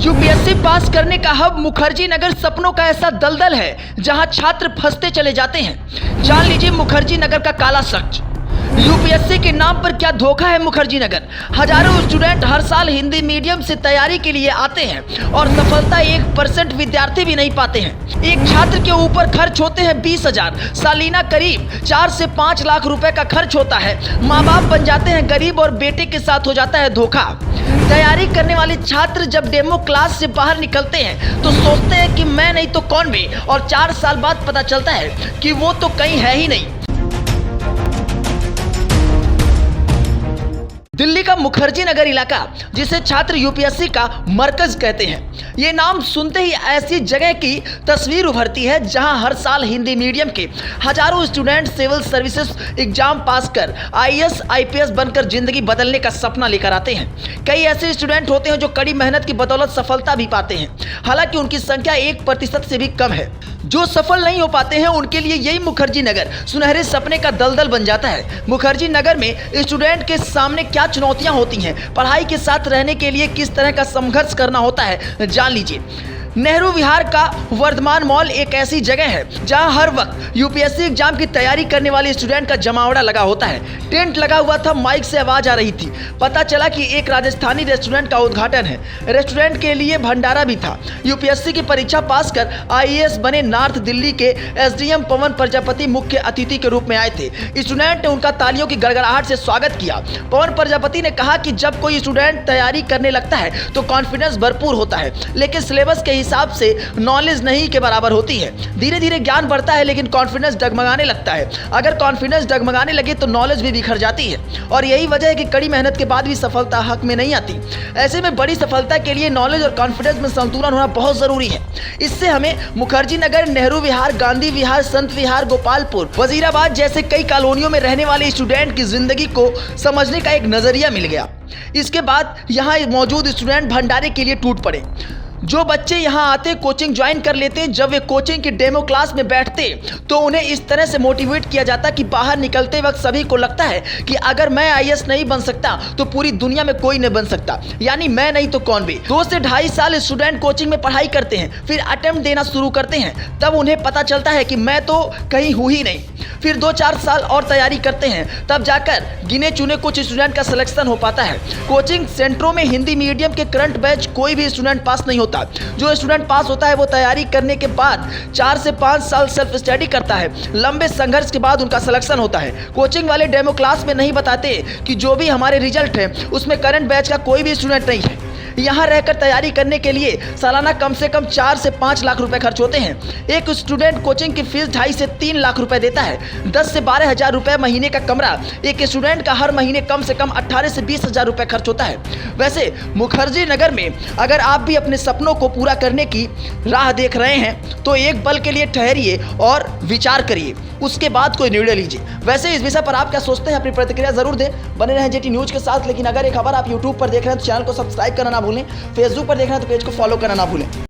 UPSC पास करने का hub Mukherjee Nagar सपनों का ऐसा दलदल है जहां छात्र फंसते चले जाते हैं। जान लीजिए मुखर्जी नगर का काला सच। यूपीएससी के नाम पर क्या धोखा है मुखर्जी नगर। हजारों स्टूडेंट हर साल हिंदी मीडियम से तैयारी के लिए आते हैं और सफलता 1% विद्यार्थी भी नहीं पाते हैं। एक छात्र के ऊपर खर्च होते हैं 20,000, सालीना करीब 4 से 5 लाख रुपए का खर्च होता है। माँ बाप बन जाते हैं गरीब और बेटे के साथ हो जाता है धोखा। तैयारी करने वाले छात्र जब डेमो क्लास से बाहर निकलते हैं तो सोचते हैं कि मैं नहीं तो कौन भी, और 4 साल बाद पता चलता है कि वो तो कहीं है ही नहीं। दिल्ली का मुखर्जी नगर इलाका, जिसे छात्र यूपीएससी का मरकज कहते हैं, ये नाम सुनते ही ऐसी जगह की तस्वीर उभरती है जहां हर साल हिंदी मीडियम के हजारों student civil services exam pass कर आईएएस आईपीएस बनकर जिंदगी बदलने का सपना लेकर आते हैं। कई ऐसे स्टूडेंट होते हैं जो कड़ी मेहनत की बदौलत सफलता भी पाते हैं, हालांकि उनकी संख्या 1% से भी कम है। जो सफल नहीं हो पाते हैं उनके लिए यही मुखर्जी नगर सुनहरे सपने का दलदल बन जाता है। मुखर्जी नगर में स्टूडेंट के सामने क्या चुनौतियां होती हैं, पढ़ाई के साथ रहने के लिए किस तरह का संघर्ष करना होता है, जान लीजिए। नेहरू विहार का वर्धमान मॉल एक ऐसी जगह है जहां हर वक्त यूपीएससी एग्जाम की तैयारी करने वाले स्टूडेंट का जमावड़ा लगा होता है। टेंट लगा हुआ था, माइक से आवाज आ रही थी। पता चला कि एक राजस्थानी रेस्टोरेंट का उद्घाटन है। रेस्टोरेंट के लिए भंडारा भी था। यूपीएससी की परीक्षा पास कर आईएएस बने नॉर्थ दिल्ली के एसडीएम पवन प्रजापति मुख्य अतिथि के रूप में आए थे। स्टूडेंट ने उनका तालियों की गड़गड़ाहट से स्वागत किया। पवन प्रजापति ने कहा कि जब कोई स्टूडेंट तैयारी करने लगता है तो कॉन्फिडेंस भरपूर होता है, लेकिन सिलेबस के हिसाब से नॉलेज नहीं के बराबर होती है। धीरे धीरे ज्ञान बढ़ता है लेकिन कॉन्फिडेंस डगमगाने लगता है। अगर कॉन्फिडेंस डगमगाने लगे तो नॉलेज भी बिखर जाती है, और यही वजह है कि कड़ी मेहनत के बाद भी सफलता हक में नहीं आती। ऐसे में बड़ी सफलता के लिए नॉलेज और कॉन्फिडेंस में संतुलन होना बहुत जरूरी है। इससे हमें मुखर्जी नगर, नेहरू विहार, गांधी विहार, संत विहार, गोपालपुर, वजीराबाद जैसे कई कॉलोनियों में रहने वाले स्टूडेंट की जिंदगी को समझने का एक नजरिया मिल गया। इसके बाद यहाँ मौजूद स्टूडेंट भंडारे के लिए टूट पड़े। जो बच्चे यहाँ आते कोचिंग ज्वाइन कर लेते, जब वे कोचिंग की डेमो क्लास में बैठते तो उन्हें इस तरह से मोटिवेट किया जाता कि बाहर निकलते वक्त सभी को लगता है कि अगर मैं आईएएस नहीं बन सकता तो पूरी दुनिया में कोई नहीं बन सकता, यानी मैं नहीं तो कौन भी। 2 से 2.5 साल स्टूडेंट कोचिंग में पढ़ाई करते हैं, फिर अटेम्प्ट देना शुरू करते हैं। तब उन्हें पता चलता है कि मैं तो कहीं हूँ ही नहीं। फिर 2-4 साल और तैयारी करते हैं, तब जाकर गिने चुने कुछ स्टूडेंट का सिलेक्शन हो पाता है। कोचिंग सेंटरों में हिंदी मीडियम के करंट बैच कोई भी स्टूडेंट पास नहीं होता। जो स्टूडेंट पास होता है वो तैयारी करने के बाद 4 से 5 साल सेल्फ स्टडी करता है। लंबे संघर्ष के बाद उनका सिलेक्शन होता है। कोचिंग वाले डेमो क्लास में नहीं बताते कि जो भी हमारे रिजल्ट है उसमें करंट बैच का कोई भी स्टूडेंट नहीं है। यहाँ रहकर तैयारी करने के लिए सालाना कम से कम 4 से 5 लाख रुपए खर्च होते हैं। एक स्टूडेंट कोचिंग की फीस 2.5 से 3 लाख रुपए देता है। 10 से 12 हजार रुपए महीने का कमरा। एक स्टूडेंट का हर महीने कम से कम 18 से 20 हजार रुपए खर्च होता है। वैसे मुखर्जी नगर में अगर आप भी अपने सपनों को पूरा करने की राह देख रहे हैं तो एक पल के लिए ठहरिए और विचार करिए, उसके बाद कोई निर्णय लीजिए। वैसे इस विषय पर आप क्या सोचते हैं, अपनी प्रतिक्रिया जरूर दें। बने रहें जेटी न्यूज के साथ। लेकिन अगर एक खबर आप यूट्यूब पर देख रहे हैं तो चैनल को सब्सक्राइब करना ना भूलें, फेसबुक पर देख रहे हैं तो पेज को फॉलो करना ना भूलें।